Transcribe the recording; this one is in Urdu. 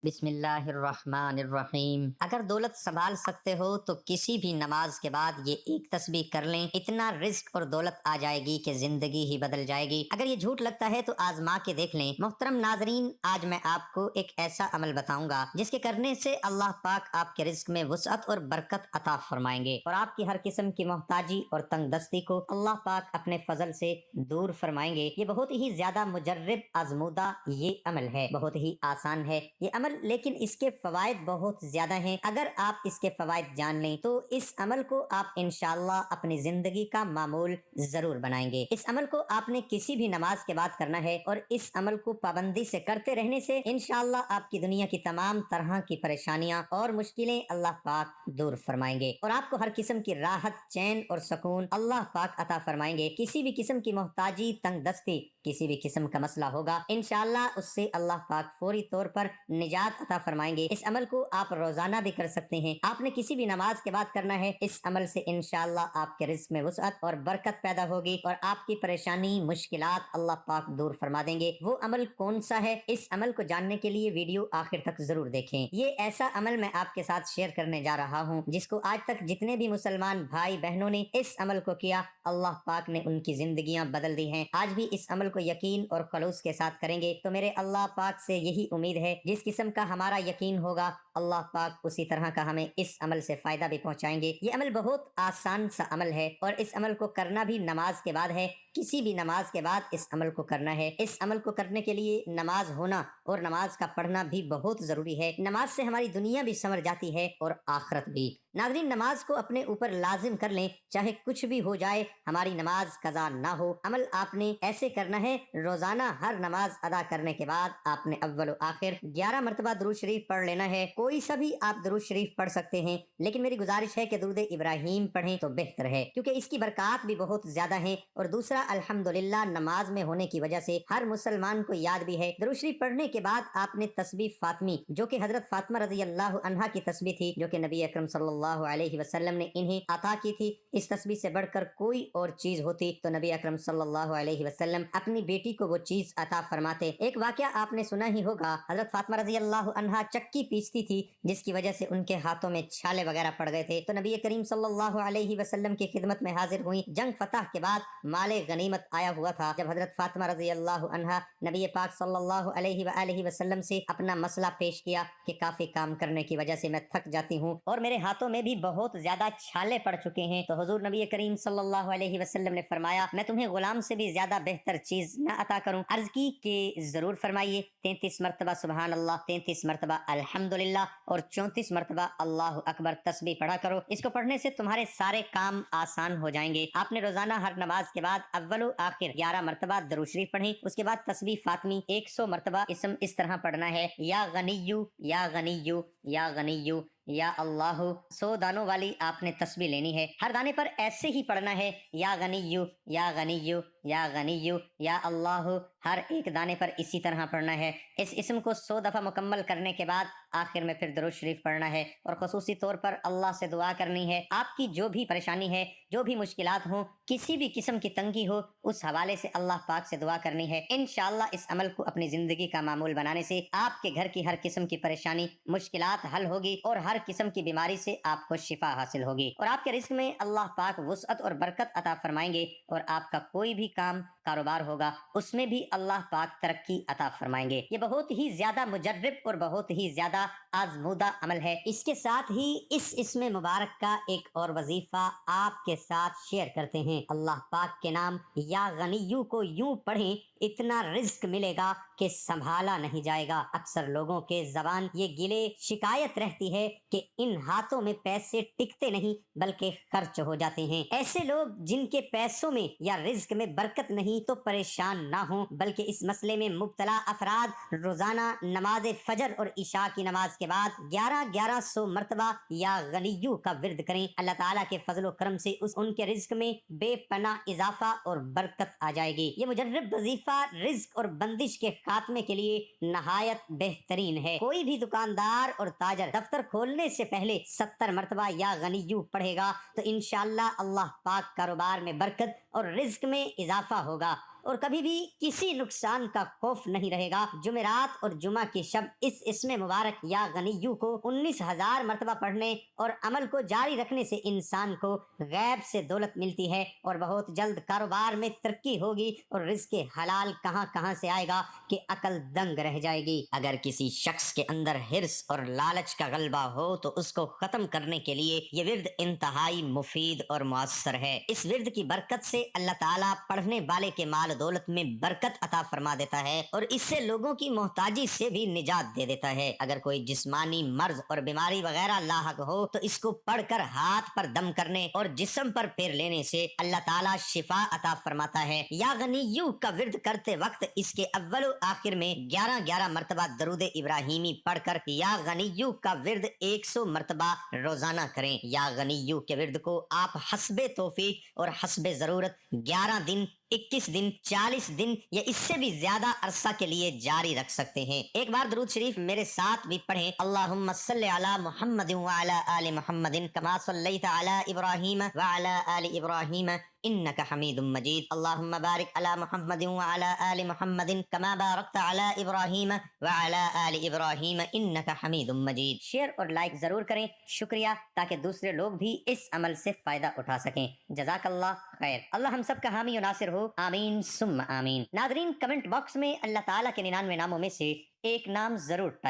بسم اللہ الرحمن الرحیم۔ اگر دولت سنبھال سکتے ہو تو کسی بھی نماز کے بعد یہ ایک تسبیح کر لیں، اتنا رزق اور دولت آ جائے گی کہ زندگی ہی بدل جائے گی۔ اگر یہ جھوٹ لگتا ہے تو آزما کے دیکھ لیں۔ محترم ناظرین، آج میں آپ کو ایک ایسا عمل بتاؤں گا جس کے کرنے سے اللہ پاک آپ کے رزق میں وسعت اور برکت عطا فرمائیں گے، اور آپ کی ہر قسم کی محتاجی اور تنگ دستی کو اللہ پاک اپنے فضل سے دور فرمائیں گے۔ یہ بہت ہی زیادہ مجرب آزمودہ یہ عمل ہے، بہت ہی آسان ہے یہ عمل، لیکن اس کے فوائد بہت زیادہ ہیں۔ اگر آپ اس کے فوائد جان لیں تو اس عمل کو آپ انشاءاللہ اپنی زندگی کا معمول ضرور بنائیں گے۔ اس عمل کو آپ نے کسی بھی نماز کے بعد کرنا ہے، اور اس عمل کو پابندی سے کرتے رہنے سے انشاءاللہ آپ کی دنیا کی تمام طرح کی پریشانیاں اور مشکلیں اللہ پاک دور فرمائیں گے، اور آپ کو ہر قسم کی راحت، چین اور سکون اللہ پاک عطا فرمائیں گے۔ کسی بھی قسم کی محتاجی، تنگ دستی، کسی بھی قسم کا مسئلہ ہوگا، انشاءاللہ اس سے اللہ پاک فوری طور پر نجات عطا فرمائیں گے۔ اس عمل کو آپ روزانہ بھی کر سکتے ہیں، آپ نے کسی بھی نماز کے بعد کرنا ہے۔ اس عمل سے انشاءاللہ آپ کے رزق میں وسعت اور برکت پیدا ہوگی، اور آپ کی پریشانی، مشکلات اللہ پاک دور فرما دیں گے۔ وہ عمل کون سا ہے؟ اس عمل کو جاننے کے لیے ویڈیو آخر تک ضرور دیکھیں۔ یہ ایسا عمل میں آپ کے ساتھ شیئر کرنے جا رہا ہوں جس کو آج تک جتنے بھی مسلمان بھائی بہنوں نے اس عمل کو کیا، اللہ پاک نے ان کی زندگیاں بدل دی ہیں۔ آج بھی اس عمل کو یقین اور خلوص کے ساتھ کریں گے تو میرے اللہ پاک سے یہی امید ہے، جس قسم کا ہمارا یقین ہوگا اللہ پاک اسی طرح کا ہمیں اس عمل سے فائدہ بھی پہنچائیں گے۔ یہ عمل بہت آسان سا عمل ہے، اور اس عمل کو کرنا بھی نماز کے بعد ہے۔ کسی بھی نماز کے بعد اس عمل کو کرنا ہے۔ اس عمل کو کرنے کے لیے نماز ہونا اور نماز کا پڑھنا بھی بہت ضروری ہے۔ نماز سے ہماری دنیا بھی سنور جاتی ہے اور آخرت بھی۔ ناظرین، نماز کو اپنے اوپر لازم کر لیں، چاہے کچھ بھی ہو جائے ہماری نماز قضا نہ ہو۔ عمل آپ نے ایسے کرنا ہے، روزانہ ہر نماز ادا کرنے کے بعد آپ نے اول و آخر 11 مرتبہ درود شریف پڑھ لینا ہے۔ کوئی سا بھی آپ درود شریف پڑھ سکتے ہیں، لیکن میری گزارش ہے کہ درود ابراہیم پڑھیں تو بہتر ہے، کیونکہ اس کی برکات بھی بہت زیادہ ہیں، اور دوسرا الحمدللہ نماز میں ہونے کی وجہ سے ہر مسلمان کو یاد بھی ہے۔ درود شریف پڑھنے کے بعد آپ نے تسبیح فاطمی، جو کہ حضرت فاطمہ رضی اللہ عنہا کی تسبیح تھی، جو کہ نبی اکرم صلی اللہ علیہ وسلم نے انہیں عطا کی تھی، اس تسبیح سے بڑھ کر کوئی اور چیز ہوتی تو نبی اکرم صلی اللہ علیہ وسلم اپنی بیٹی کو وہ چیز عطا فرماتے۔ ایک واقعہ آپ نے سنا ہی ہوگا، حضرت فاطمہ رضی اللہ عنہا چکی پیستی تھی، جس کی وجہ سے ان کے ہاتھوں میں چھالے وغیرہ پڑ گئے تھے، تو نبی کریم صلی اللہ علیہ وسلم کی خدمت میں حاضر ہوئی۔ جنگ فتح کے بعد مال غنیمت آیا ہوا تھا، جب حضرت فاطمہ رضی اللہ عنہا نبی پاک صلی اللہ علیہ وآلہ وسلم سے اپنا مسئلہ پیش کیا کہ کافی کام کرنے کی وجہ سے میں تھک جاتی ہوں، اور میرے ہاتھوں میں بھی بہت زیادہ چھالے پڑ چکے ہیں، تو حضور نبی کریم صلی اللہ علیہ وسلم نے فرمایا، میں تمہیں غلام سے بھی زیادہ بہتر چیز نہ عطا کروں؟ عرض کی کہ ضرور فرمائیے۔ 33 مرتبہ سبحان اللہ، 33 مرتبہ الحمدللہ، اور 34 مرتبہ اللہ اکبر تسبیح پڑھا کرو۔ اس کو پڑھنے سے تمہارے سارے کام آسان ہو جائیں گے۔ آپ نے روزانہ ہر نماز کے بعد اول و آخر 11 مرتبہ درود شریف پڑھیں، اس کے بعد تسبیح فاطمی 100 مرتبہ اسم اس طرح پڑھنا ہے، یا غنیو یا غنیو یا غنیو یا اللہ۔ 100 دانوں والی آپ نے تسبیح لینی ہے، ہر دانے پر ایسے ہی پڑھنا ہے، یا غنیو یا غنیو یا غنیو یا اللہ، ہر ایک دانے پر اسی طرح پڑھنا ہے۔ اس اسم کو 100 دفعہ مکمل کرنے کے بعد آخر میں پھر درود شریف پڑھنا ہے، اور خصوصی طور پر اللہ سے دعا کرنی ہے۔ آپ کی جو بھی پریشانی ہے، جو بھی مشکلات ہوں، کسی بھی قسم کی تنگی ہو، اس حوالے سے اللہ پاک سے دعا کرنی ہے۔ انشاءاللہ اس عمل کو اپنی زندگی کا معمول بنانے سے آپ کے گھر کی ہر قسم کی پریشانی، مشکلات حل ہوگی، اور ہر قسم کی بیماری سے آپ کو شفا حاصل ہوگی، اور آپ کے رزق میں اللہ پاک وسعت اور برکت عطا فرمائیں گے، اور آپ کا کوئی بھی کام کاروبار ہوگا اس میں بھی اللہ پاک ترقی عطا فرمائیں گے۔ یہ بہت ہی زیادہ مجرب اور بہت ہی زیادہ آزمودہ عمل ہے۔ اس کے ساتھ ہی اس اسم مبارک کا ایک اور وظیفہ آپ کے ساتھ شیئر کرتے ہیں۔ اللہ پاک کے نام یا غنیو کو یوں پڑھیں، اتنا رزق ملے گا کہ سنبھالا نہیں جائے گا۔ اکثر لوگوں کے زبان یہ گلے شکایت رہتی ہے کہ ان ہاتھوں میں پیسے ٹکتے نہیں بلکہ خرچ ہو جاتے ہیں۔ ایسے لوگ جن کے پیسوں میں یا رزق میں برکت نہیں تو پریشان نہ ہوں، بلکہ اس مسئلے میں مبتلا افراد روزانہ نماز فجر اور عشاء کی نماز کے بعد 1100 مرتبہ یا غنیو کا ورد کریں۔ اللہ تعالیٰ کے فضل و کرم سے ان کے رزق میں بے پناہ اضافہ اور برکت آ جائے گی۔ یہ مجرب وظیفہ رزق اور بندش کے خاتمے کے لیے نہایت بہترین ہے۔ کوئی بھی دکاندار اور تاجر دفتر کھولنے سے پہلے 70 مرتبہ یا غنیو پڑھے گا تو انشاءاللہ اللہ پاک کاروبار میں برکت اور رزق میں اضافہ ہوگا، اور کبھی بھی کسی نقصان کا خوف نہیں رہے گا۔ جمعرات اور جمعہ کی شب اس اسم مبارک یا غنیو کو 19,000 مرتبہ پڑھنے اور عمل کو جاری رکھنے سے انسان کو غیب سے دولت ملتی ہے اور بہت جلد کاروبار میں ترقی ہوگی اور رزق حلال کہاں کہاں سے آئے گا کہ عقل دنگ رہ جائے گی۔ اگر کسی شخص کے اندر حرص اور لالچ کا غلبہ ہو تو اس کو ختم کرنے کے لیے یہ ورد انتہائی مفید اور مؤثر ہے۔ اس ورد کی برکت سے اللہ تعالیٰ پڑھنے والے کے مال دولت میں برکت عطا فرما دیتا ہے اور اس سے لوگوں کی محتاجی سے بھی نجات دے دیتا ہے۔ اگر کوئی جسمانی مرض اور بیماری وغیرہ لاحق ہو تو اس کو پڑھ کر ہاتھ پر دم کرنے اور جسم پر پھیر لینے سے اللہ تعالیٰ شفا عطا فرماتا ہے۔ یا غنیو کا ورد کرتے وقت اس کے اول و آخر میں 11 مرتبہ درود ابراہیمی پڑھ کر یا غنیو کا ورد 100 مرتبہ روزانہ کریں۔ یا غنیو کے ورد کو آپ حسب توفیق اور حسب ضرورت 11 دن، 21 دن، 40 دن یا اس سے بھی زیادہ عرصہ کے لیے جاری رکھ سکتے ہیں۔ ایک بار درود شریف میرے ساتھ بھی پڑھیں۔ اللہم صلی علی محمد وعلی آل محمد کما صلیت علی ابراہیم وعلی آل ابراہیم انک حمید مجید۔ اللہم بارک علی محمد وعلی آل محمد کما بارکت علی ابراہیم وعلی آل ابراہیم انک حمید مجید۔ شیئر اور لائک ضرور کریں، شکریہ، تاکہ دوسرے لوگ بھی اس عمل سے فائدہ اٹھا سکیں۔ جزاک اللہ خیر۔ اللہ ہم سب کا حامی و ناصر ہو، آمین ثم آمین۔ ناظرین، کمنٹ باکس میں اللہ تعالیٰ کے 99 ناموں میں سے ایک نام ضرور ٹائپ